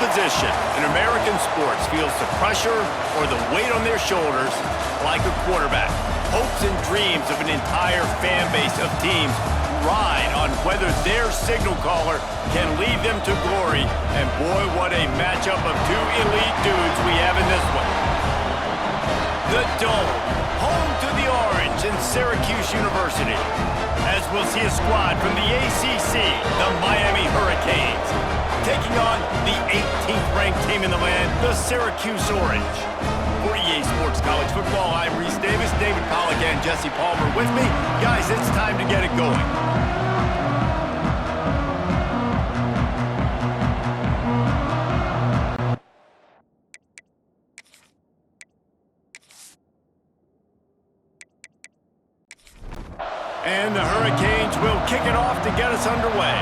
position in American sports feels the pressure or the weight on their shoulders like a quarterback. Hopes and dreams of an entire fan base of teams ride on whether their signal caller can lead them to glory. And boy, what a matchup of two elite dudes we have in this one. The Dome, home to the Orange in Syracuse University. As we'll see a squad from the ACC, the Miami Hurricanes, taking on the 18th ranked team in the land, the Syracuse Orange. For EA Sports College Football, I'm Reese Davis, David Pollack, and Jesse Palmer with me. Guys, it's time to get it going. And the Hurricanes will kick it off to get us underway.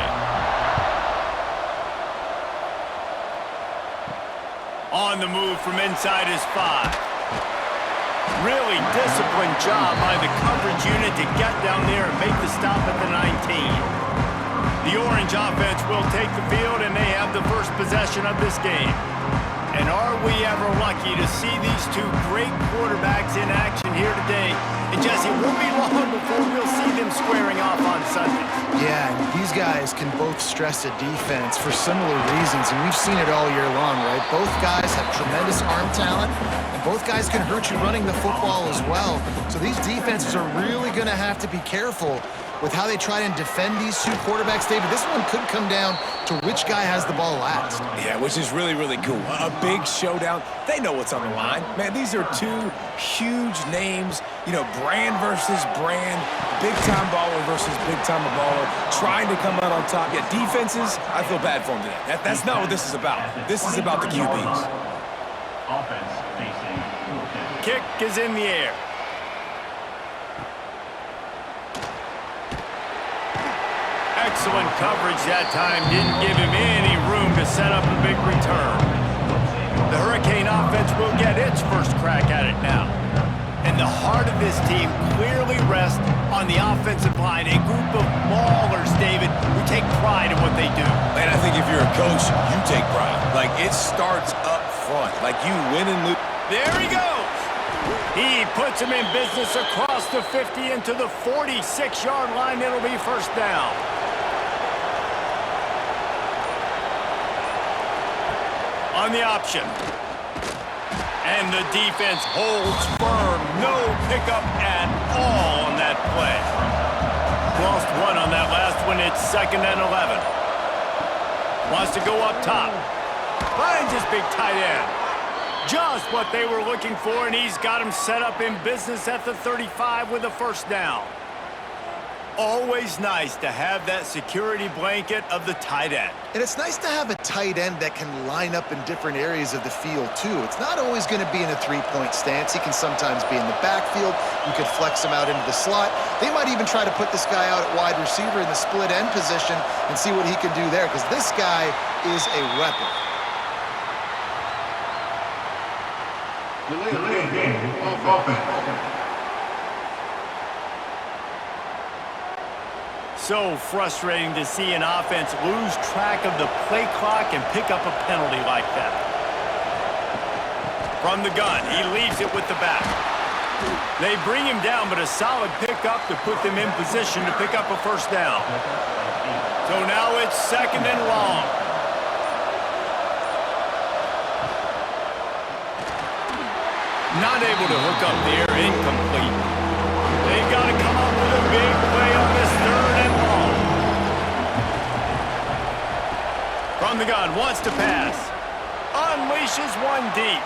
On the move from inside his 5. Really disciplined job by the coverage unit to get down there and make the stop at the 19. The Orange offense will take the field, and they have the first possession of this game. And are we ever lucky to see these two great quarterbacks in action here today? And Jesse, it won't be long before we'll see them squaring off on Sundays. Yeah, and these guys can both stress a defense for similar reasons, and we've seen it all year long, right? Both guys have tremendous arm talent, and both guys can hurt you running the football as well. So these defenses are really going to have to be careful with how they try and defend these two quarterbacks. David, this one could come down to which guy has the ball last. Yeah, which is really, really cool. A big showdown. They know what's on the line. Man, these are two huge names, you know, brand versus brand, big-time baller versus big-time baller, trying to come out on top. Yeah, defenses, I feel bad for them today. That's not what this is about. This is about the QBs. Kick is in the air. Excellent coverage that time. Didn't give him any room to set up a big return. The Hurricane offense will get its first crack at it now. And the heart of this team clearly rests on the offensive line. A group of maulers, David, who take pride in what they do. Man, I think if you're a coach, you take pride. Like, it starts up front. Like, you win and lose. There he goes. He puts him in business across the 50 into the 46-yard line. It'll be first down. On the option. And the defense holds firm. No pickup at all on that play. Lost one on that last one. It's 2nd and 11. Wants to go up top. Finds his big tight end. Just what they were looking for, and he's got him set up in business at the 35 with a first down. Always nice to have that security blanket of the tight end. And it's nice to have a tight end that can line up in different areas of the field, too. It's not always going to be in a three-point stance. He can sometimes be in the backfield. You could flex him out into the slot. They might even try to put this guy out at wide receiver in the split end position and see what he can do there, because this guy is a weapon. Delayed game of offense. So frustrating to see an offense lose track of the play clock and pick up a penalty like that. From the gun, he leaves it with the back. They bring him down, but a solid pickup to put them in position to pick up a first down. So now it's 2nd and long. Not able to hook up there, incomplete. They've got to come up with a big play on this 3rd and long. From the gun, wants to pass. Unleashes one deep.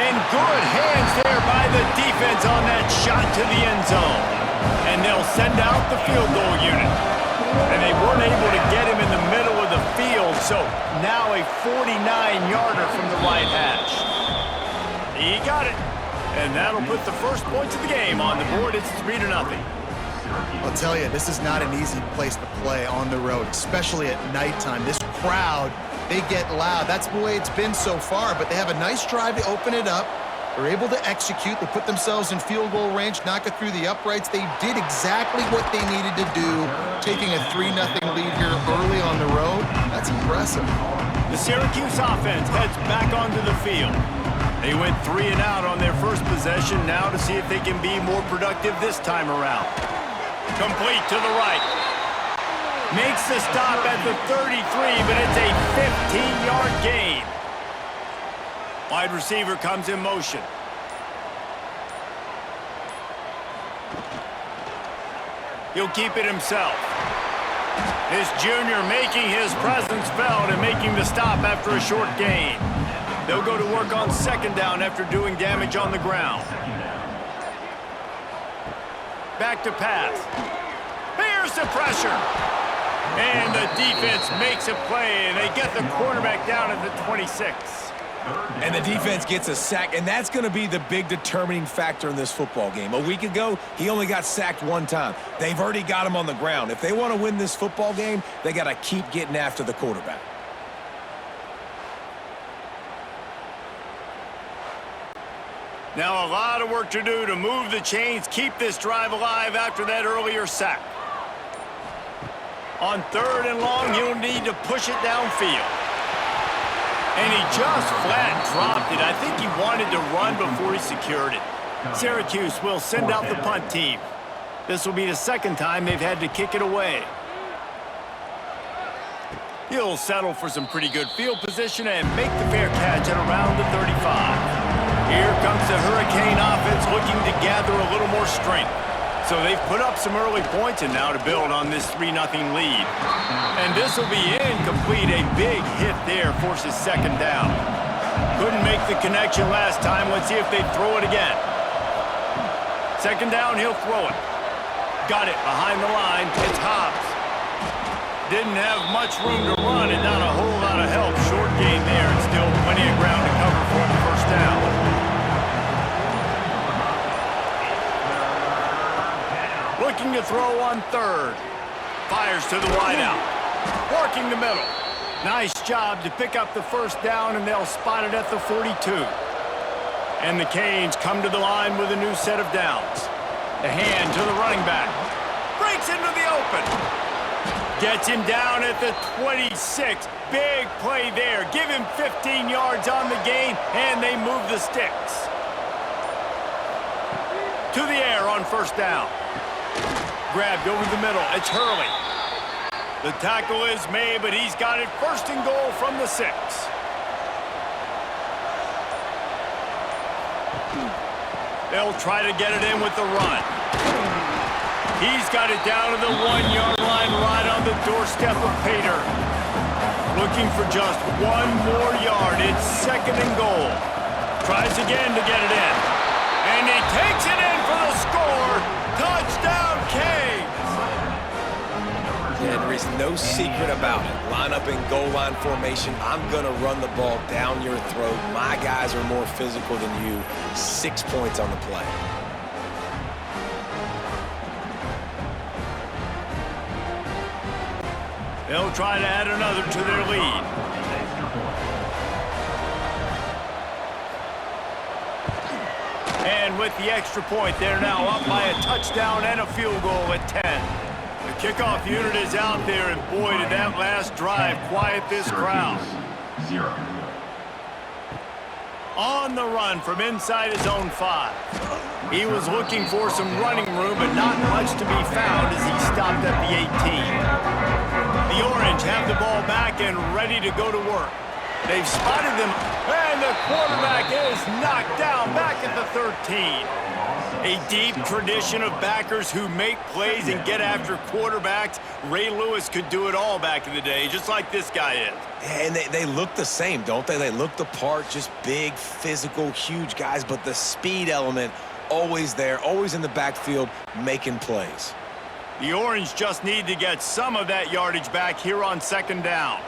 And good hands there by the defense on that shot to the end zone. And they'll send out the field goal unit. And they weren't able to get him in the middle of the field, so now a 49-yarder from the right hash. He got it. And that'll put the first points of the game on the board. It's 3-0. I'll tell you, this is not an easy place to play on the road, especially at nighttime. This crowd, they get loud. That's the way it's been so far, but they have a nice drive to open it up. They're able to execute. They put themselves in field goal range, knock it through the uprights. They did exactly what they needed to do, taking a 3-0 lead here early on the road. That's impressive. The Syracuse offense heads back onto the field. They went 3 and out on their first possession, now to see if they can be more productive this time around. Complete to the right. Makes the stop at the 33, but it's a 15-yard gain. Wide receiver comes in motion. He'll keep it himself. This junior making his presence felt and making the stop after a short gain. They'll go to work on second down after doing damage on the ground. Back to pass. Here's the pressure. And the defense makes a play, and they get the quarterback down at the 26. And the defense gets a sack, and that's going to be the big determining factor in this football game. A week ago, he only got sacked 1 time. They've already got him on the ground. If they want to win this football game, they got to keep getting after the quarterback. Now a lot of work to do to move the chains, keep this drive alive after that earlier sack. On 3rd and long, he'll need to push it downfield. And he just flat dropped it. I think he wanted to run before he secured it. Syracuse will send out the punt team. This will be the second time they've had to kick it away. He'll settle for some pretty good field position and make the fair catch at around the 35. Here comes the Hurricane offense looking to gather a little more strength. So they've put up some early points and now to build on this 3-0 lead. And this will be incomplete. A big hit there forces second down. Couldn't make the connection last time. Let's see if they throw it again. Second down, he'll throw it. Got it behind the line. It's Hobbs. Didn't have much room to run and not a whole lot of help. Short gain there and still plenty of ground to cover for the first down. Looking to throw on 3rd. Fires to the wideout. Working the middle. Nice job to pick up the first down, and they'll spot it at the 42. And the Canes come to the line with a new set of downs. The hand to the running back. Breaks into the open. Gets him down at the 26. Big play there. Give him 15 yards on the gain, and they move the sticks. To the air on first down. Grabbed over the middle. It's Hurley. The tackle is made, but he's got it first and goal from the 6. They'll try to get it in with the run. He's got it down to the 1-yard line right on the doorstep of Pater. Looking for just 1 more yard. It's second and goal. Tries again to get it in. And he takes it in for the score. Touchdown, Canes! Yeah, there is no secret about it. Line up in goal line formation. I'm going to run the ball down your throat. My guys are more physical than you. 6 points on the play. They'll try to add another to their lead. And with the extra point, they're now up by a touchdown and a field goal at 10. The kickoff unit is out there, and boy, did that last drive quiet this crowd. 0. On the run from inside his own 5. He was looking for some running room, but not much to be found as he stopped at the 18. The Orange have the ball back and ready to go to work. They've spotted them, and the quarterback is knocked down back at the 13. A deep tradition of backers who make plays and get after quarterbacks. Ray Lewis could do it all back in the day, just like this guy is. And they look the same, don't they? They look the part, just big, physical, huge guys, but the speed element always there, always in the backfield, making plays. The Orange just need to get some of that yardage back here on second down.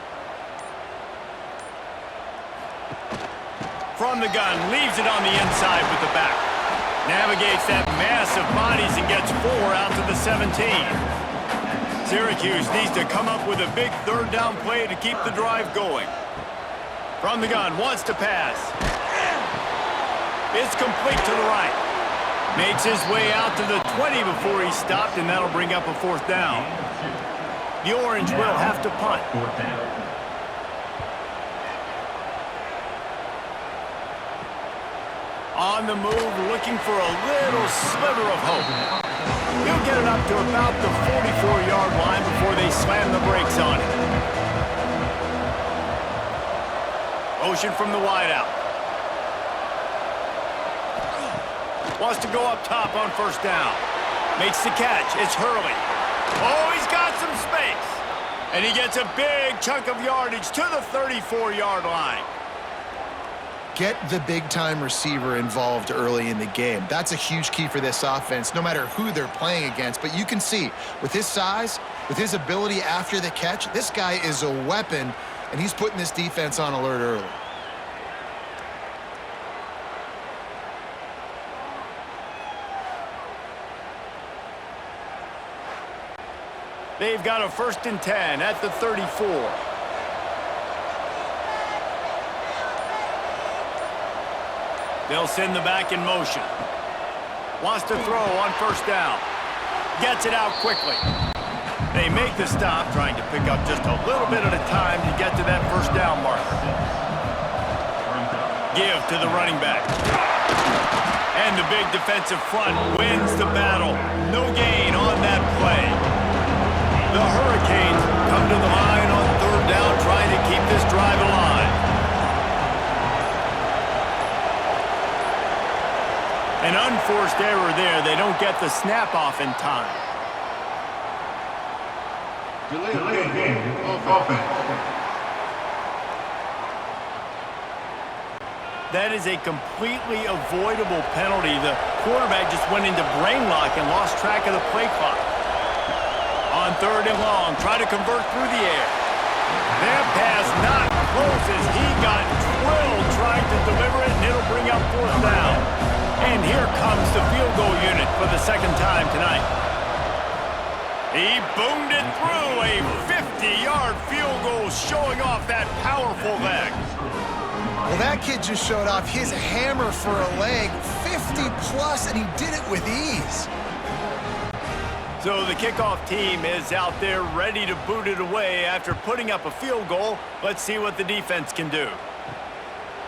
From the gun, leaves it on the inside with the back. Navigates that mass of bodies and gets 4 out to the 17. Syracuse needs to come up with a big third down play to keep the drive going. From the gun, wants to pass. It's complete to the right. Makes his way out to the 20 before he stopped, and that'll bring up a 4th down. The Orange will have to punt. On the move, looking for a little sliver of hope. He'll get it up to about the 44-yard line before they slam the brakes on him. Motion from the wideout. Wants to go up top on first down. Makes the catch. It's Hurley. Oh, he's got some space. And he gets a big chunk of yardage to the 34-yard line. Get the big-time receiver involved early in the game. That's a huge key for this offense, no matter who they're playing against. But you can see, with his size, with his ability after the catch, this guy is a weapon, and he's putting this defense on alert early. They've got a 1st and 10 at the 34. They'll send the back in motion. Wants to throw on first down. Gets it out quickly. They make the stop, trying to pick up just a little bit at a time to get to that first down marker. Give to the running back. And the big defensive front wins the battle. No gain on that play. The Hurricanes come to the line on 3rd down, trying to keep this drive alive. An unforced error there. They don't get the snap off in time. Delay game of offense. That is a completely avoidable penalty. The quarterback just went into brain lock and lost track of the play clock. On 3rd and long, try to convert through the air. That pass not close as he got drilled trying to deliver it, and it'll bring up 4th down. And here comes the field goal unit for the 2nd time tonight. He boomed it through a 50-yard field goal, showing off that powerful leg. Well, that kid just showed off his hammer for a leg, 50-plus, and he did it with ease. So the kickoff team is out there ready to boot it away after putting up a field goal. Let's see what the defense can do.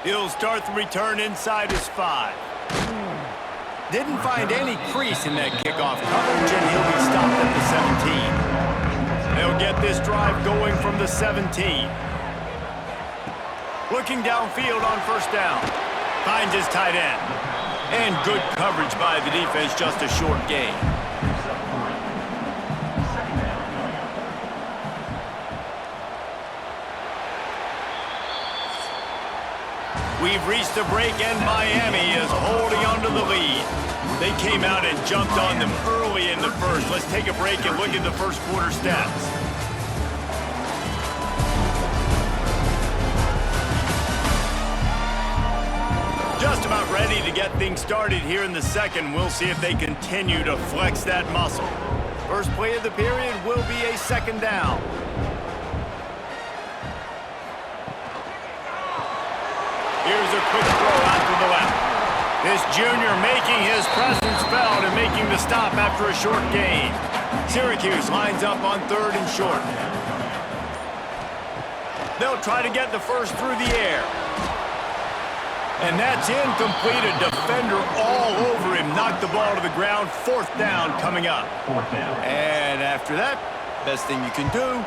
He'll start the return inside his 5. Didn't find any crease in that kickoff coverage, and he'll be stopped at the 17. They'll get this drive going from the 17. Looking downfield on first down. Finds his tight end. And good coverage by the defense, just a short gain. We've reached the break, and Miami is holding on to the lead. They came out and jumped on them early in the first. Let's take a break and look at the first quarter stats. Just about ready to get things started here in the second. We'll see if they continue to flex that muscle. First play of the period will be a 2nd down. Here's a quick throw out to the left. This junior making his presence felt and making the stop after a short gain. Syracuse lines up on 3rd and short. They'll try to get the first through the air. And that's incomplete. A defender all over him. Knocked the ball to the ground. 4th down coming up. And after that, best thing you can do,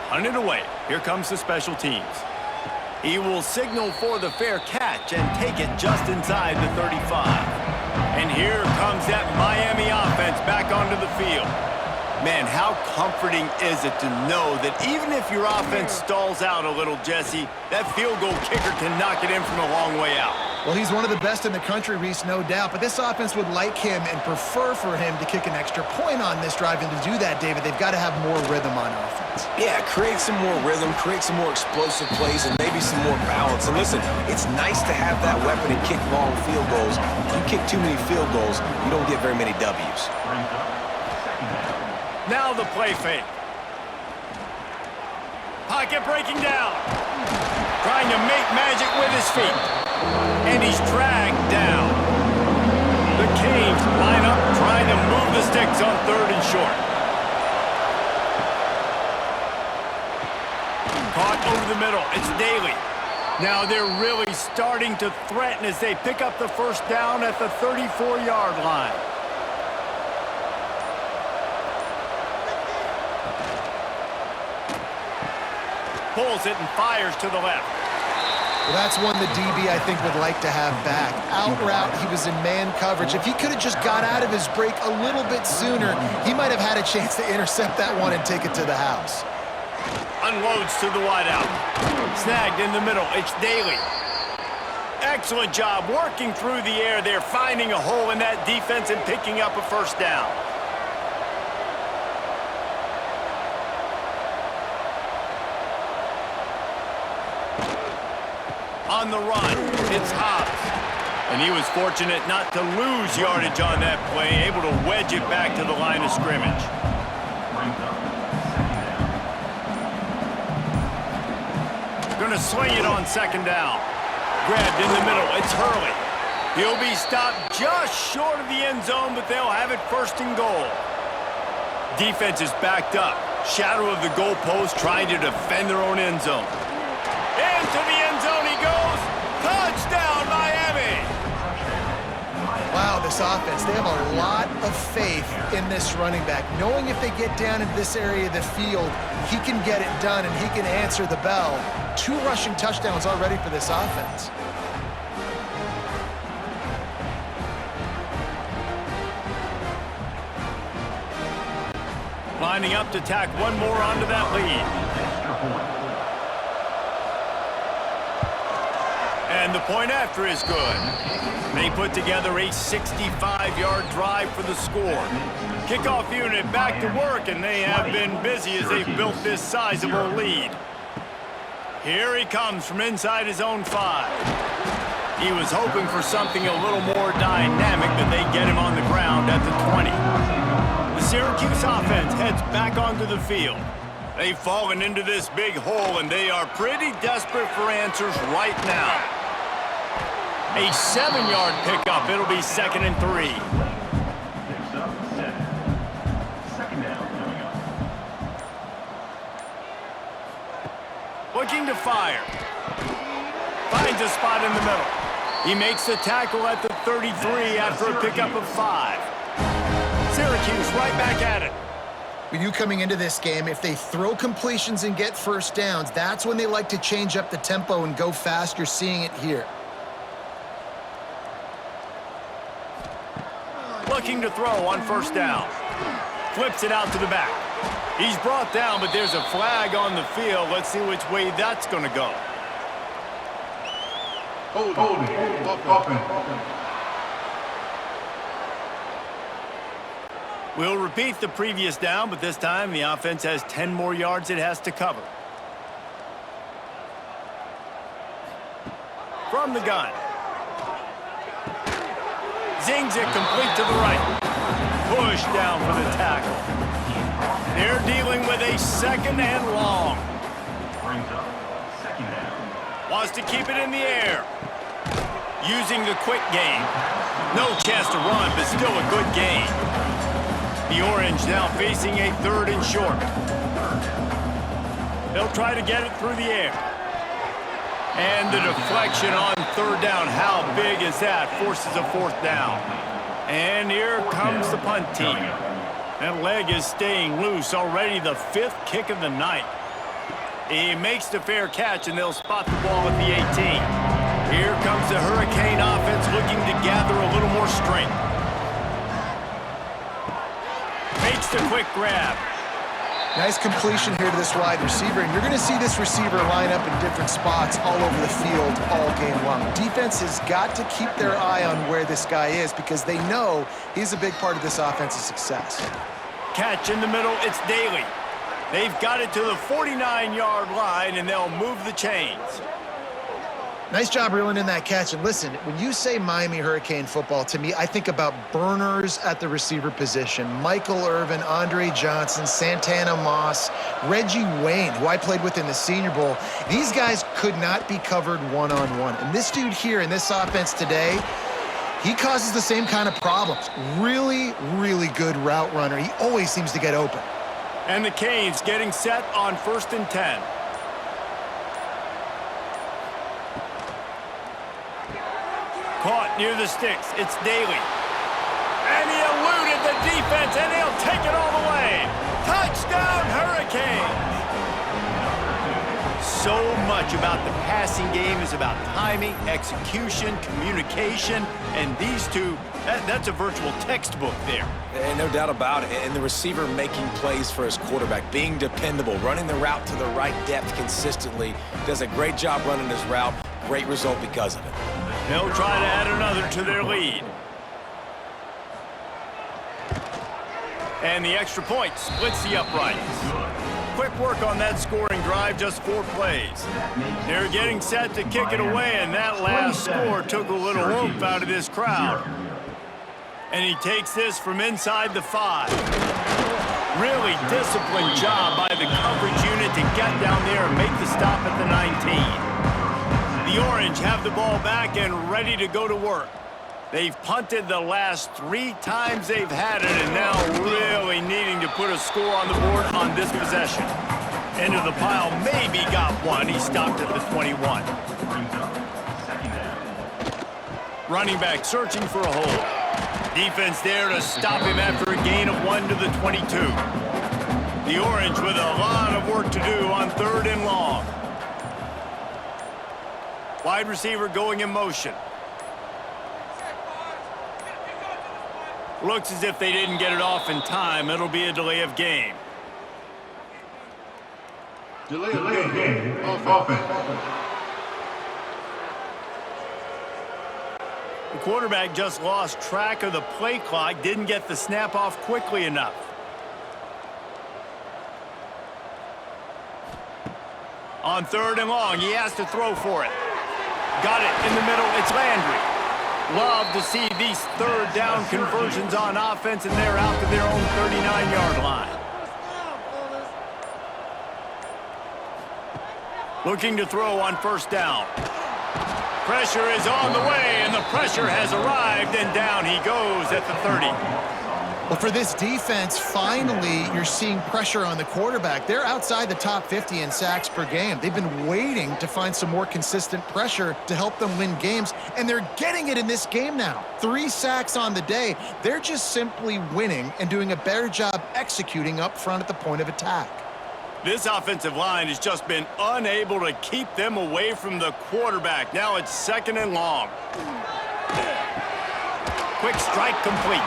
hunt it away. Here comes the special teams. He will signal for the fair catch and take it just inside the 35. And here comes that Miami offense back onto the field. Man, how comforting is it to know that even if your offense stalls out a little, Jesse, that field goal kicker can knock it in from a long way out. Well, he's one of the best in the country, Reese, no doubt. But this offense would like him and prefer for him to kick an extra point on this drive. And to do that, David, they've got to have more rhythm on offense. Yeah, create some more rhythm, create some more explosive plays, and maybe some more balance. And listen, it's nice to have that weapon and kick long field goals. If you kick too many field goals, you don't get very many W's. Now the play fake. Pocket breaking down. Trying to make magic with his feet. And he's dragged down. The Canes line up trying to move the sticks on 3rd and short. Caught over the middle. It's Daly. Now they're really starting to threaten as they pick up the first down at the 34-yard line. Pulls it and fires to the left. Well, that's one the DB, I think, would like to have back. Out route, he was in man coverage. If he could have just got out of his break a little bit sooner, he might have had a chance to intercept that one and take it to the house. Unloads to the wideout. Snagged in the middle. It's Daly. Excellent job working through the air there, finding a hole in that defense and picking up a first down. On the run, it's Hobbs. And he was fortunate not to lose yardage on that play, able to wedge it back to the line of scrimmage. Gonna swing it on second down. Grabbed in the middle, it's Hurley. He'll be stopped just short of the end zone, but they'll have it first and goal. Defense is backed up. Shadow of the goalpost, trying to defend their own end zone. Into the end zone he goes. Touchdown, Miami! Wow, this offense, they have a lot of faith in this running back. Knowing if they get down into this area of the field, he can get it done and he can answer the bell. 2 rushing touchdowns already for this offense. Lining up to tack one more onto that lead. And the point after is good. They put together a 65-yard drive for the score. Kickoff unit back to work, and they have been busy as they've built this sizable lead. Here he comes from inside his own 5. He was hoping for something a little more dynamic, but they get him on the ground at the 20. The Syracuse offense heads back onto the field. They've fallen into this big hole, and they are pretty desperate for answers right now. A 7-yard pickup. It'll be 2nd and 3. Looking to fire. Finds a spot in the middle. He makes the tackle at the 33 after a pickup of 5. Syracuse right back at it. When you coming into this game, if they throw completions and get first downs, that's when they like to change up the tempo and go fast. You're seeing it here. Looking to throw on first down. Flips it out to the back. He's brought down, but there's a flag on the field. Let's see which way that's going to go. Holding. Offense. We'll repeat the previous down, but this time the offense has 10 more yards it has to cover. From the gun. Zings it complete to the right. Push down for the tackle. They're dealing with a 2nd and long. Wants to keep it in the air. Using the quick game. No chance to run, but still a good gain. The Orange now facing a 3rd and short. They'll try to get it through the air. And the deflection on 3rd down. How big is that? Forces a 4th down. And here comes the punt team. That leg is staying loose. Already the 5th kick of the night. He makes the fair catch, and they'll spot the ball at the 18. Here comes the Hurricane offense looking to gather a little more strength. Makes the quick grab. Nice completion here to this wide receiver, and you're going to see this receiver line up in different spots all over the field all game long. Defense has got to keep their eye on where this guy is because they know he's a big part of this offense's success. Catch in the middle, it's Daly. They've got it to the 49-yard line, and they'll move the chains. Nice job reeling in that catch. And listen, when you say Miami Hurricane football, to me, I think about burners at the receiver position. Michael Irvin, Andre Johnson, Santana Moss, Reggie Wayne, who I played with in the Senior Bowl. These guys could not be covered one-on-one. And this dude here in this offense today, he causes the same kind of problems. Really, really good route runner. He always seems to get open. And the Canes getting set on 1st and 10. Caught near the sticks. It's Daly. And he eluded the defense, and he'll take it all the way. Touchdown, Hurricanes! So much about the passing game is about timing, execution, communication, and these two, that's a virtual textbook there. And no doubt about it. And the receiver making plays for his quarterback, being dependable, running the route to the right depth consistently. Does a great job running his route. Great result because of it. They'll try to add another to their lead. And the extra point splits the uprights. Quick work on that scoring drive, just 4 plays. They're getting set to kick it away, and that last score took a little oomph out of this crowd. And he takes this from inside the 5. Really disciplined job by the coverage unit to get down there and make the stop at the 19. The Orange have the ball back and ready to go to work. They've punted the last 3 times they've had it, and now really needing to put a score on the board on this possession. Into the pile, maybe got one. He stopped at the 21. Running back searching for a hole. Defense there to stop him after a gain of 1 to the 22. The Orange with a lot of work to do on 3rd and long. Wide receiver going in motion. Looks as if they didn't get it off in time. It'll be a delay of game. Delay of game. Offense. The quarterback just lost track of the play clock, didn't get the snap off quickly enough. On 3rd and long, he has to throw for it. Got it in the middle, it's Landry. Love to see these 3rd down conversions on offense, and they're out to their own 39-yard line. Looking to throw on 1st down. Pressure is on the way, and the pressure has arrived, and down he goes at the 30. Well, for this defense, finally, you're seeing pressure on the quarterback. They're outside the top 50 in sacks per game. They've been waiting to find some more consistent pressure to help them win games, and they're getting it in this game now. 3 sacks on the day. They're just simply winning and doing a better job executing up front at the point of attack. This offensive line has just been unable to keep them away from the quarterback. Now it's 2nd and long. Quick strike complete.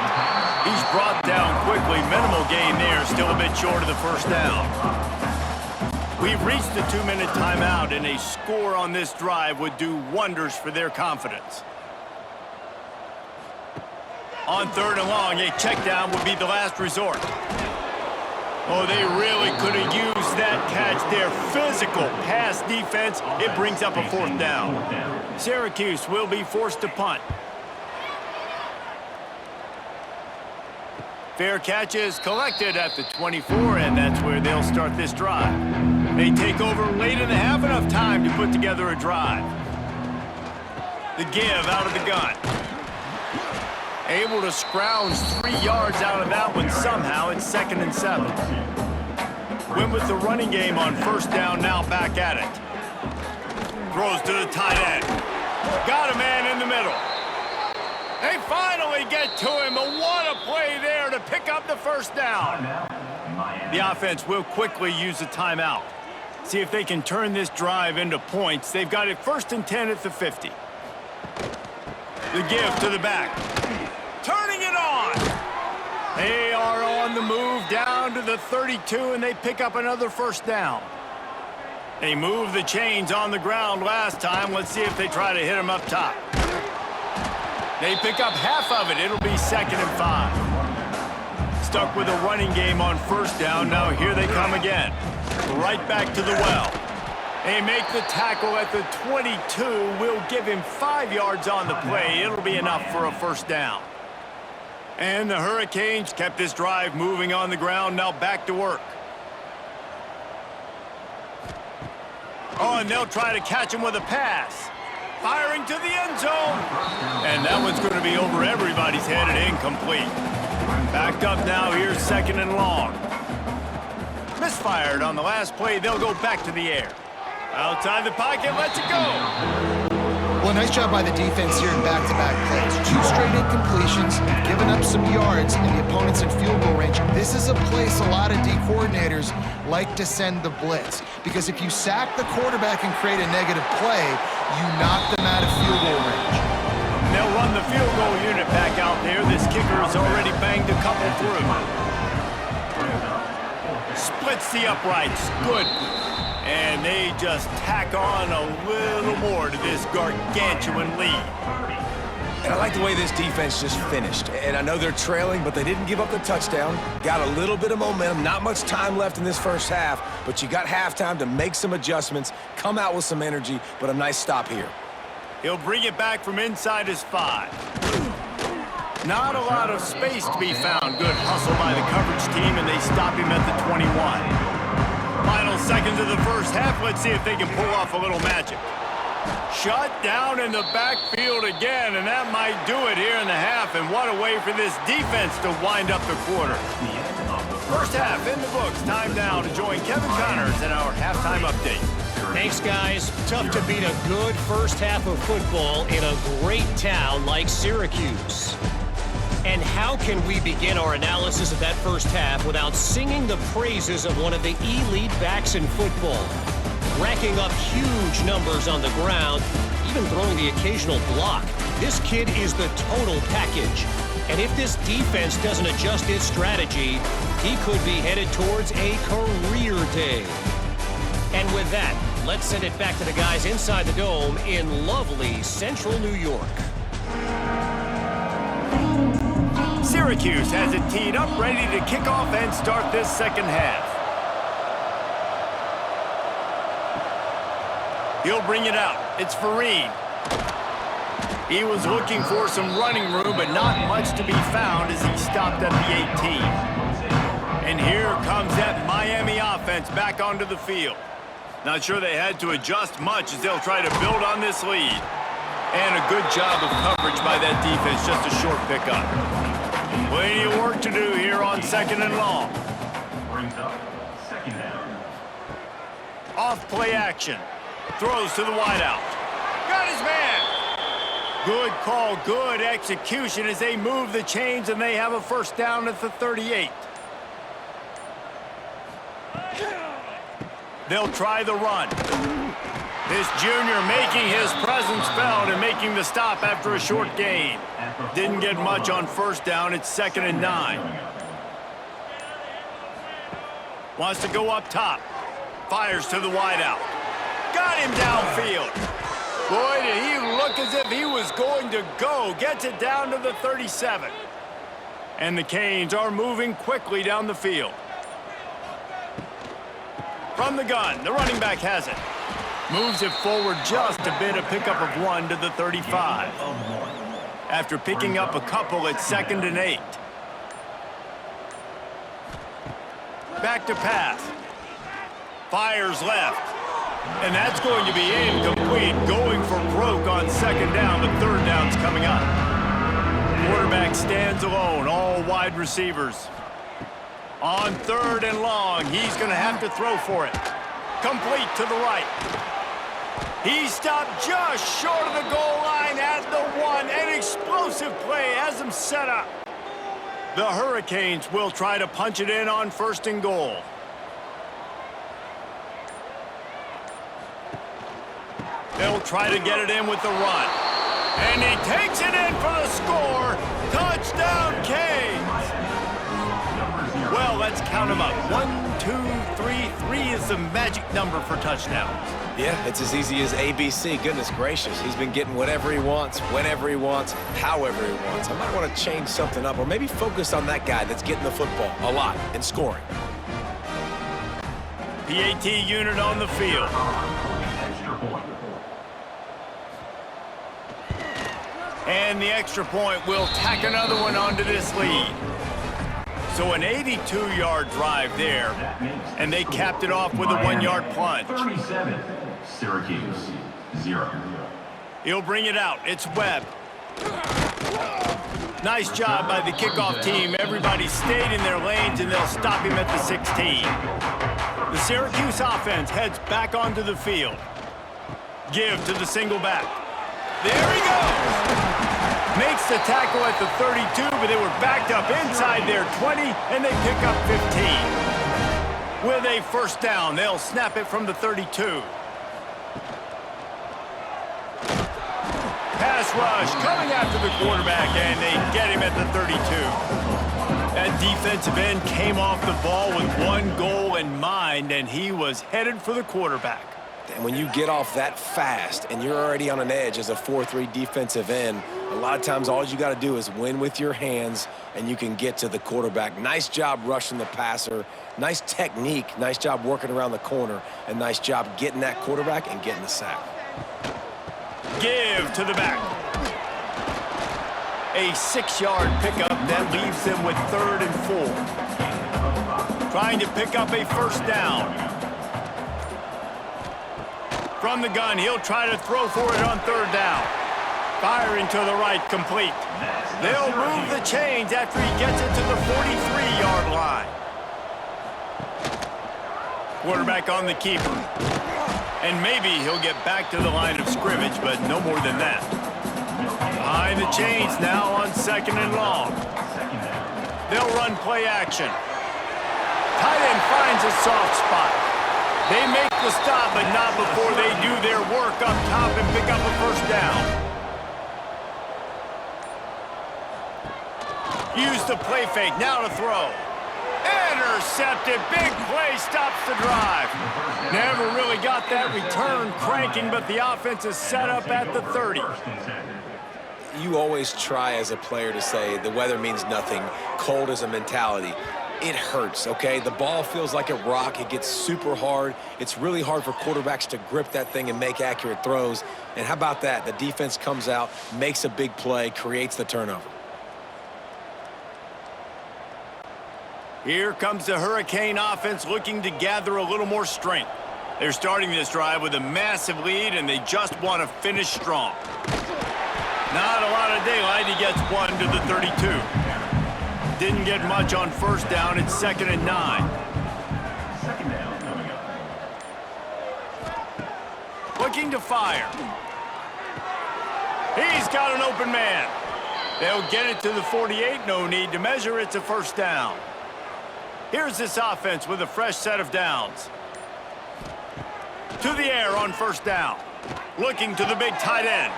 He's brought down quickly. Minimal gain there. Still a bit short of the 1st down. We've reached the 2-minute timeout, and a score on this drive would do wonders for their confidence. On 3rd and long, a check down would be the last resort. Oh, they really could have used that catch there. Physical pass defense. It brings up a 4th down. Syracuse will be forced to punt. Fair catch is collected at the 24, and that's where they'll start this drive. They take over late in the half, enough time to put together a drive. The give out of the gun. Able to scrounge 3 yards out of that one somehow. It's 2nd and 7. Went with the running game on 1st down, now back at it. Throws to the tight end. Got a man in the middle. They finally get to him, but what a play there to pick up the 1st down. The offense will quickly use a timeout. See if they can turn this drive into points. They've got it 1st and 10 at the 50. The give to the back. Turning it on. They are on the move down to the 32, and they pick up another 1st down. They moved the chains on the ground last time. Let's see if they try to hit them up top. They pick up half of it. It'll be 2nd and 5. Stuck with a running game on 1st down. Now here they come again. Right back to the well. They make the tackle at the 22. Will give him 5 yards on the play. It'll be enough for a 1st down. And the Hurricanes kept this drive moving on the ground. Now back to work. Oh, and they'll try to catch him with a pass. Firing to the end zone. And that one's going to be over everybody's head and incomplete. Backed up now. Here's 2nd and long. Misfired on the last play. They'll go back to the air. Outside the pocket. Lets it go. Well, nice job by the defense here in back-to-back plays. 2 straight incompletions, giving up some yards, and the opponent's in field goal range. This is a place a lot of D coordinators like to send the blitz, because if you sack the quarterback and create a negative play, you knock them out of field goal range. They'll run the field goal unit back out there. This kicker has already banged a couple through. Splits the uprights. Good. And they just tack on a little more to this gargantuan lead. And I like the way this defense just finished. And I know they're trailing, but they didn't give up the touchdown. Got a little bit of momentum. Not much time left in this first half, but you got halftime to make some adjustments, come out with some energy, but a nice stop here. He'll bring it back from inside his 5. Not a lot of space to be found. Good hustle by the coverage team, and they stop him at the 21. Final seconds of the first half. Let's see if they can pull off a little magic. Shut down in the backfield again, and that might do it here in the half. And what a way for this defense to wind up the quarter. First half in the books. Time now to join Kevin Connors in our halftime update. Thanks, guys. Tough to beat a good first half of football in a great town like Syracuse. And how can we begin our analysis of that first half without singing the praises of one of the elite backs in football? Racking up huge numbers on the ground, even throwing the occasional block. This kid is the total package. And if this defense doesn't adjust its strategy, he could be headed towards a career day. And with that, let's send it back to the guys inside the Dome in lovely central New York. Syracuse has it teed up, ready to kick off and start this second half. He'll bring it out. It's Farine. He was looking for some running room, but not much to be found as he stopped at the 18. And here comes that Miami offense back onto the field. Not sure they had to adjust much as they'll try to build on this lead. And a good job of coverage by that defense, just a short pickup. Plenty of work to do here on 2nd and long. Brings up 2nd down. Off play action. Throws to the wideout. Got his man. Good call, good execution as they move the chains and they have a first down at the 38. They'll try the run. This junior making his presence felt and making the stop after a short gain. Didn't get much on first down. It's 2nd and 9. Wants to go up top. Fires to the wideout. Got him downfield. Boy, did he look as if he was going to go. Gets it down to the 37. And the Canes are moving quickly down the field. From the gun, the running back has it. Moves it forward just a bit, a pickup of 1 to the 35. After picking up a couple, it's 2nd and 8. Back to pass. Fires left. And that's going to be incomplete. Going for broke on 2nd down, but 3rd down's coming up. Quarterback stands alone, all wide receivers. On 3rd and long, he's going to have to throw for it. Complete to the right. He stopped just short of the goal line at the 1. An explosive play has him set up. The Hurricanes will try to punch it in on 1st and goal. They'll try to get it in with the run. And he takes it in for the score. Touchdown, Canes. Well, let's count them up. 1, 2, 3. 3 is the magic number for touchdowns. Yeah, it's as easy as ABC. Goodness gracious, he's been getting whatever he wants, whenever he wants, however he wants. I might want to change something up or maybe focus on that guy that's getting the football a lot and scoring. PAT unit on the field. And the extra point will tack another one onto this lead. So an 82-yard drive there, and they capped it off with a 1-yard plunge. 37, Syracuse, 0. He'll bring it out. It's Webb. Nice job by the kickoff team. Everybody stayed in their lanes, and they'll stop him at the 16. The Syracuse offense heads back onto the field. Give to the single back. There he goes. Makes the tackle at the 32, but they were backed up inside their 20, and they pick up 15. With a first down, they'll snap it from the 32. Pass rush coming after the quarterback, and they get him at the 32. That defensive end came off the ball with one goal in mind, and he was headed for the quarterback. And when you get off that fast and you're already on an edge as a 4-3 defensive end, a lot of times all you got to do is win with your hands, and you can get to the quarterback. Nice job rushing the passer. Nice technique. Nice job working around the corner. And nice job getting that quarterback and getting the sack. Give to the back. A 6-yard pickup that leaves them with 3rd and 4. Trying to pick up a first down. From the gun, he'll try to throw for it on 3rd down. Firing to the right, complete. They'll move the chains after he gets it to the 43-yard line. Quarterback on the keeper. And maybe he'll get back to the line of scrimmage, but no more than that. Behind the chains now on 2nd and long. They'll run play action. Tight end finds a soft spot. They make the stop, but not before they do their work up top and pick up a first down. Use the play fake, now to throw. Intercepted, big play, stops the drive. Never really got that return cranking, but the offense is set up at the 30. You always try as a player to say the weather means nothing. Cold is a mentality. It hurts, okay? The ball feels like a rock. It gets super hard. It's really hard for quarterbacks to grip that thing and make accurate throws. And how about that? The defense comes out, makes a big play, creates the turnover. Here comes the Hurricane offense looking to gather a little more strength. They're starting this drive with a massive lead, and they just want to finish strong. Not a lot of daylight. He gets one to the 32. Didn't get much on first down. It's 2nd and 9. Second down coming up. Looking to fire. He's got an open man. They'll get it to the 48. No need to measure. It's a first down. Here's this offense with a fresh set of downs. To the air on first down. Looking to the big tight end.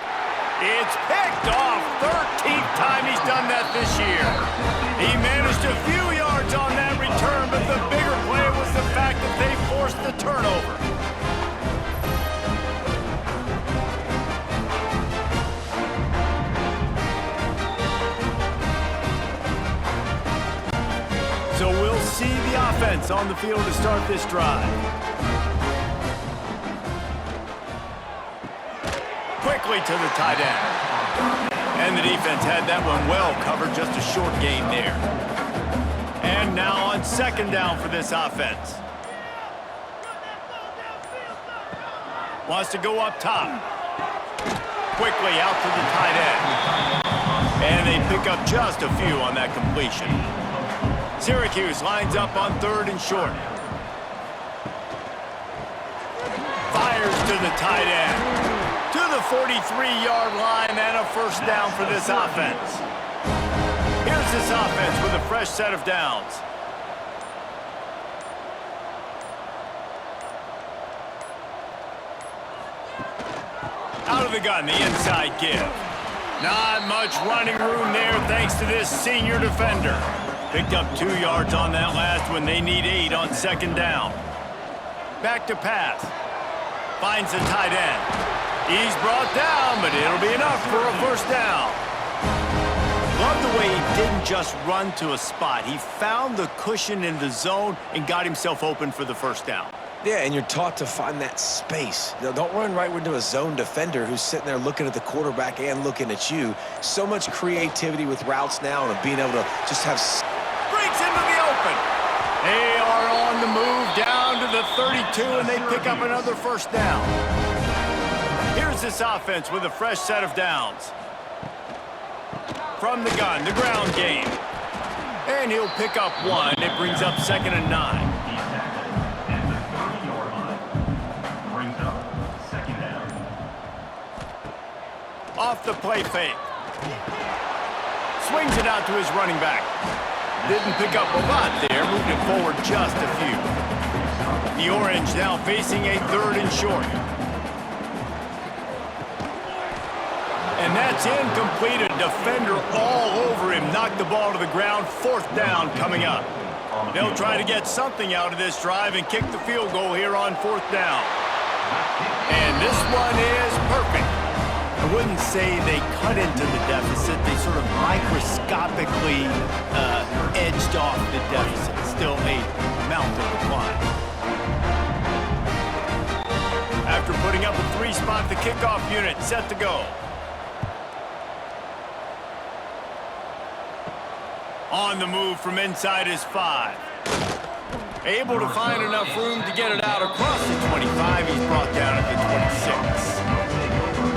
It's picked off. 13th time he's done that this year. He managed a few yards on that return, but the bigger play was the fact that they forced the turnover. So we'll see the offense on the field to start this drive. Quickly to the tight end. And the defense had that one well covered, just a short gain there. And now on 2nd down for this offense. Wants to go up top. Quickly out to the tight end. And they pick up just a few on that completion. Syracuse lines up on 3rd and short. Fires to the tight end. To the 43-yard line and a first down for this offense. Here's this offense with a fresh set of downs. Out of the gun, the inside give. Not much running room there thanks to this senior defender. Picked up 2 yards on that last one. They need 8 on 2nd down. Back to pass. Finds the tight end. He's brought down, but it'll be enough for a first down. Love the way he didn't just run to a spot. He found the cushion in the zone and got himself open for the first down. Yeah, and you're taught to find that space. Now, don't run right into a zone defender who's sitting there looking at the quarterback and looking at you. So much creativity with routes now and being able to just have... Breaks into the open. They are on the move down to the 32, and they pick up another first down. Here's this offense with a fresh set of downs. From the gun, the ground game. And he'll pick up 1. It brings up 2nd and 9. off the play fake. Swings it out to his running back. Didn't pick up a lot there, moved it forward just a few. The Orange now facing a 3rd and short. And that's incomplete. A defender all over him. Knocked the ball to the ground. 4th down coming up. They'll try to get something out of this drive and kick the field goal here on 4th down. And this one is perfect. I wouldn't say they cut into the deficit. They sort of microscopically edged off the deficit. Still a mountain to climb. After putting up a 3-spot, the kickoff unit set to go. On the move from inside his 5. Able to find enough room to get it out across the 25. He's brought down at the 26.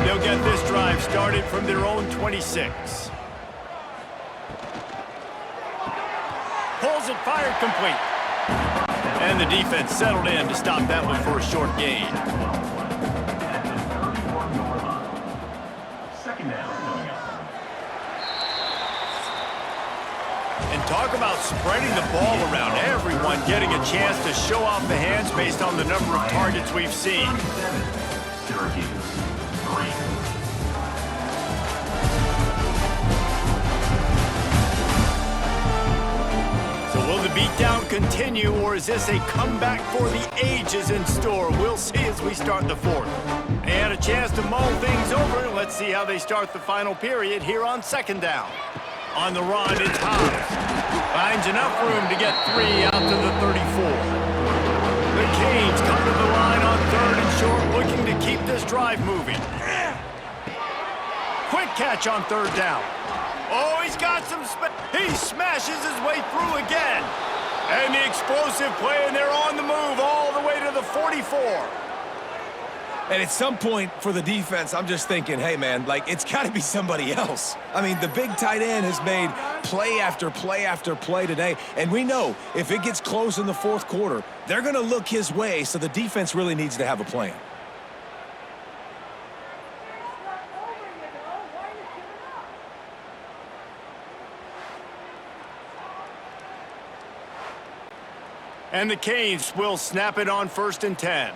They'll get this drive started from their own 26. Pulls it, fired, complete. And the defense settled in to stop that one for a short gain. Second down coming up. And talk about spreading the ball around. Everyone getting a chance to show off the hands based on the number of targets we've seen. Syracuse, 3. So will the beatdown continue, or is this a comeback for the ages in store? We'll see as we start the 4th. They had a chance to mull things over. Let's see how they start the final period here on 2nd down. On the run, it's Hobbs. Finds enough room to get 3 out to the 34. The Canes come to the line on 3rd and short, looking to keep this drive moving. Quick catch on 3rd down. Oh, he's got some he smashes his way through again. And the explosive play, and they're on the move all the way to the 44. And at some point for the defense, I'm just thinking, hey, man, like, it's got to be somebody else. I mean, the big tight end has made play after play after play today. And we know if it gets close in the 4th quarter, they're going to look his way, so the defense really needs to have a plan. And the Canes will snap it on 1st and 10.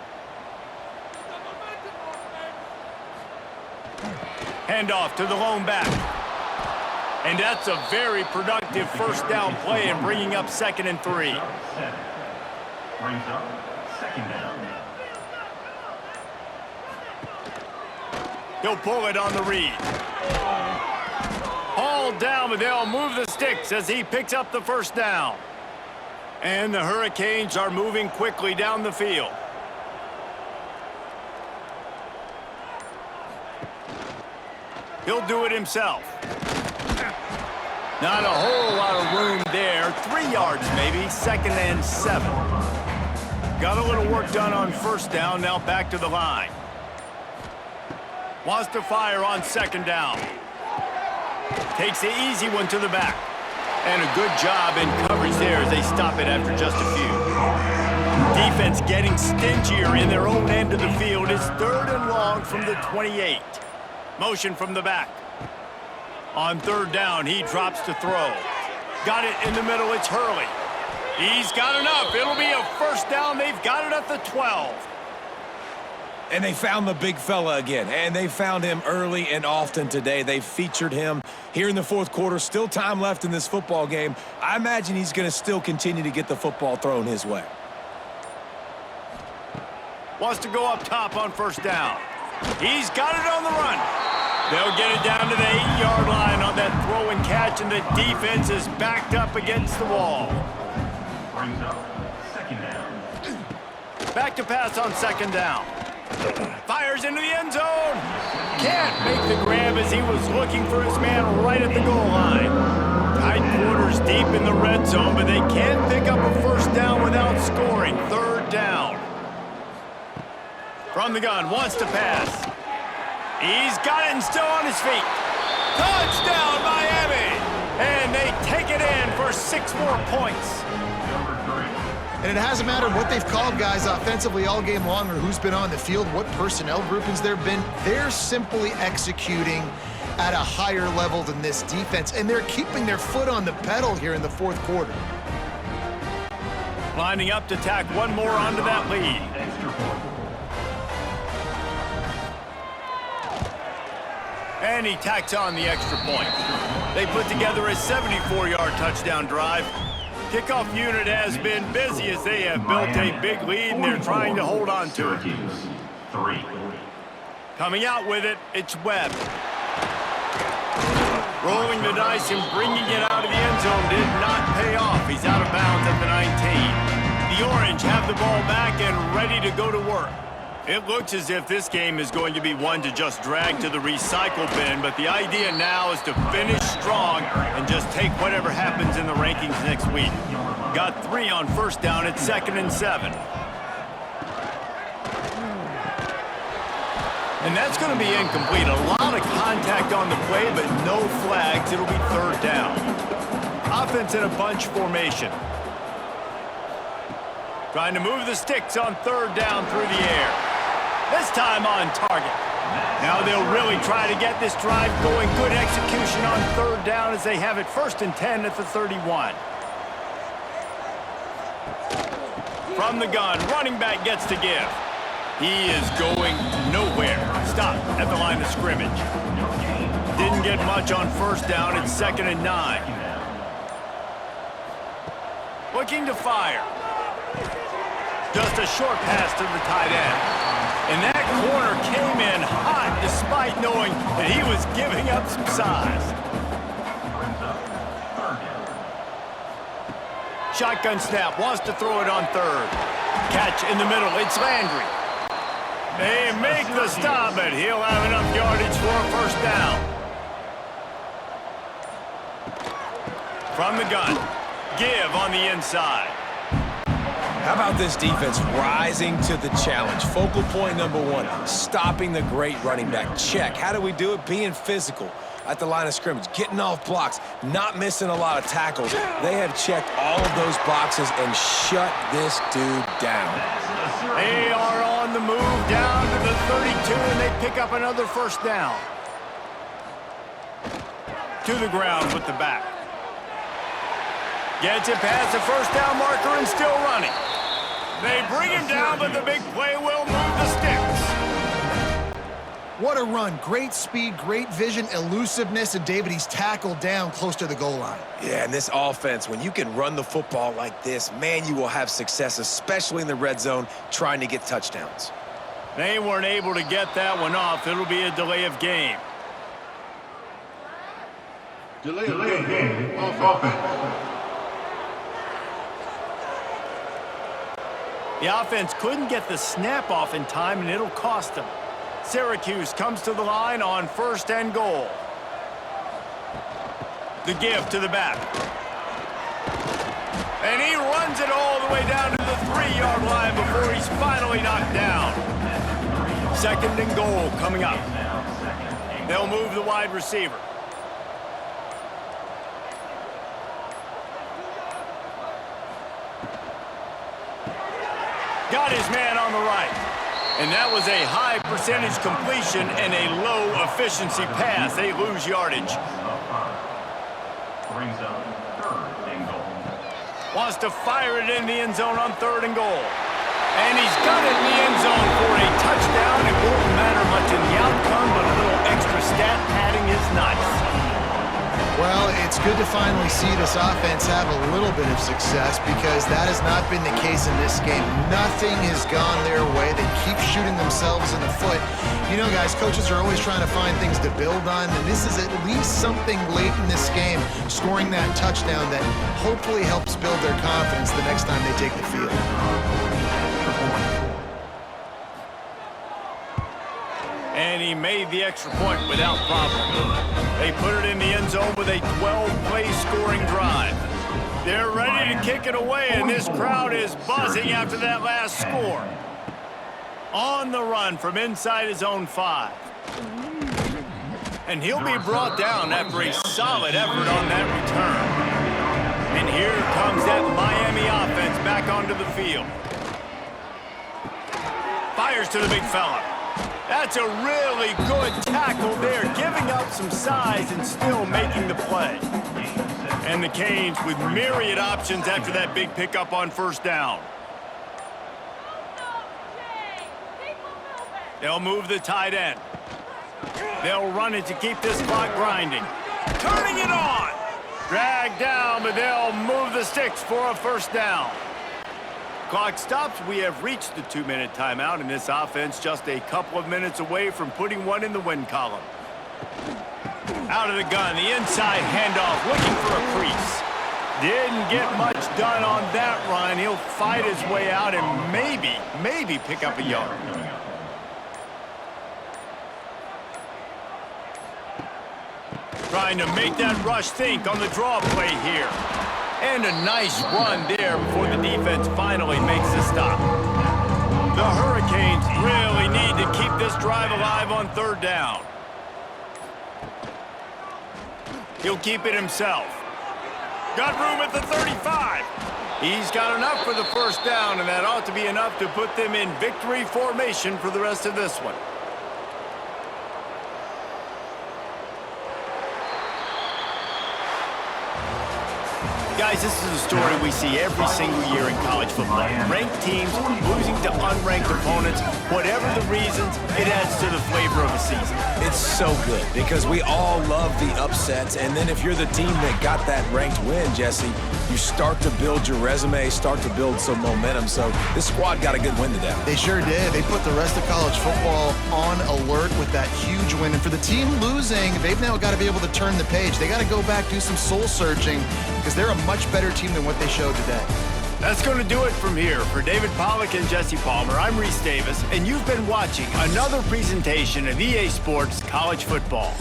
Handoff to the lone back. And that's a very productive 1st down play and bringing up 2nd and 3. Brings up 2nd down. He'll pull it on the read. Hauled down, but they'll move the sticks as he picks up the 1st down. And the Hurricanes are moving quickly down the field. He'll do it himself. Not a whole lot of room there. 3 yards maybe, 2nd and 7. Got a little work done on 1st down, now back to the line. Wants to fire on 2nd down. Takes the easy one to the back. And a good job in coverage there as they stop it after just a few. Defense getting stingier in their own end of the field. It's 3rd and long from the 28. Motion from the back. On 3rd down, he drops to throw. Got it in the middle, it's Hurley. He's got enough. It'll be a 1st down. They've got it at the 12. And they found the big fella again, and they found him early and often today. They featured him here in the 4th quarter. Still time left in this football game. I imagine he's going to still continue to get the football thrown his way. Wants to go up top on 1st down. He's got it on the run. They'll get it down to the 8-yard line on that throw and catch, and the defense is backed up against the wall. Brings up 2nd down. Back to pass on 2nd down. Fires into the end zone. Can't make the grab as he was looking for his man right at the goal line. Tight quarters deep in the red zone, but they can't pick up a 1st down without scoring. 3rd down. From the gun, wants to pass. He's got it and still on his feet. Touchdown, Miami! And they take it in for 6 6 more points. And it hasn't mattered what they've called guys offensively all game long or who's been on the field, what personnel groupings there have been. They're simply executing at a higher level than this defense, and they're keeping their foot on the pedal here in the fourth quarter. Lining up to tack one more onto that lead. And he tacks on the extra point. They put together a 74-yard touchdown drive. Kickoff unit has been busy as they have built a big lead, and they're trying to hold on to it. Syracuse, 3. Coming out with it, it's Webb. Rolling the dice and bringing it out of the end zone did not pay off. He's out of bounds at the 19. The Orange have the ball back and ready to go to work. It looks as if this game is going to be one to just drag to the recycle bin, but the idea now is to finish strong and just take whatever happens in the rankings next week. Got 3 on first down at 2nd and 7. And that's going to be incomplete. A lot of contact on the play, but no flags. It'll be 3rd down. Offense in a bunch formation. Trying to move the sticks on 3rd down through the air. This time on target. Now they'll really try to get this drive going. Good execution on 3rd down as they have it 1st and 10 at the 31. From the gun, running back gets to give. He is going nowhere. Stop at the line of scrimmage. Didn't get much on 1st down. It's 2nd and 9. Looking to fire. Just a short pass to the tight end. And that corner came in hot despite knowing that he was giving up some size. Shotgun snap, wants to throw it on 3rd. Catch in the middle, it's Landry. They make the stop, but he'll have enough yardage for a 1st down. From the gun, give on the inside. How about this defense rising to the challenge? Focal point number 1, stopping the great running back. Check. How do we do it? Being physical at the line of scrimmage, getting off blocks, not missing a lot of tackles. They have checked all of those boxes and shut this dude down. They are on the move down to the 32, and they pick up another 1st down. To the ground with the back. Gets it past the 1st down marker and still running. They bring him down, but the big play will move the sticks. What a run. Great speed, great vision, elusiveness, and David, he's tackled down close to the goal line. Yeah, and this offense, when you can run the football like this, man, you will have success, especially in the red zone, trying to get touchdowns. They weren't able to get that one off. It'll be a delay of game. Delay of game. Offense. The offense couldn't get the snap off in time, and it'll cost them. Syracuse comes to the line on 1st and goal. The give to the back. And he runs it all the way down to the 3-yard line before he's finally knocked down. 2nd and goal coming up. They'll move the wide receiver. Got his man on the right. And that was a high percentage completion and a low efficiency pass. They lose yardage. Brings up 3rd and goal. Wants to fire it in the end zone on 3rd and goal. And he's got it in the end zone for a touchdown. It won't matter much in the outcome, but a little extra stat padding is nice. Well, it's good to finally see this offense have a little bit of success because that has not been the case in this game. Nothing has gone their way. They keep shooting themselves in the foot. You know, guys, coaches are always trying to find things to build on, and this is at least something late in this game, scoring that touchdown that hopefully helps build their confidence the next time they take the field. And he made the extra point without problem. They put it in the end zone with a 12-play scoring drive. They're ready to kick it away, and this crowd is buzzing after that last score. On the run from inside his own 5. And he'll be brought down after a solid effort on that return. And here comes that Miami offense back onto the field. Fires to the big fella. That's a really good tackle there, giving up some size and still making the play. And the Canes with myriad options after that big pickup on first down. They'll move the tight end. They'll run it to keep this clock grinding. Turning it on! Dragged down, but they'll move the sticks for a first down. Clock stops. We have reached the 2-minute timeout, and this offense just a couple of minutes away from putting one in the win column. Out of the gun, the inside handoff, looking for a crease. Didn't get much done on that run. He'll fight his way out and maybe pick up a yard. Trying to make that rush think on the draw play here. And a nice run there before the defense finally makes the stop. The Hurricanes really need to keep this drive alive on third down. He'll keep it himself. Got room at the 35. He's got enough for the first down, and that ought to be enough to put them in victory formation for the rest of this one. Guys, this is a story we see every single year in college football. Ranked teams losing to unranked opponents. Whatever the reasons, it adds to the flavor of a season. It's so good because we all love the upsets, and then if you're the team that got that ranked win, Jesse, you start to build your resume, start to build some momentum. So this squad got a good win today. They sure did. They put the rest of college football on alert with that huge win. And for the team losing, they've now got to be able to turn the page. They got to go back, do some soul searching, because they're a much better team than what they showed today. That's going to do it from here. For David Pollack and Jesse Palmer, I'm Reese Davis, and you've been watching another presentation of EA Sports College Football.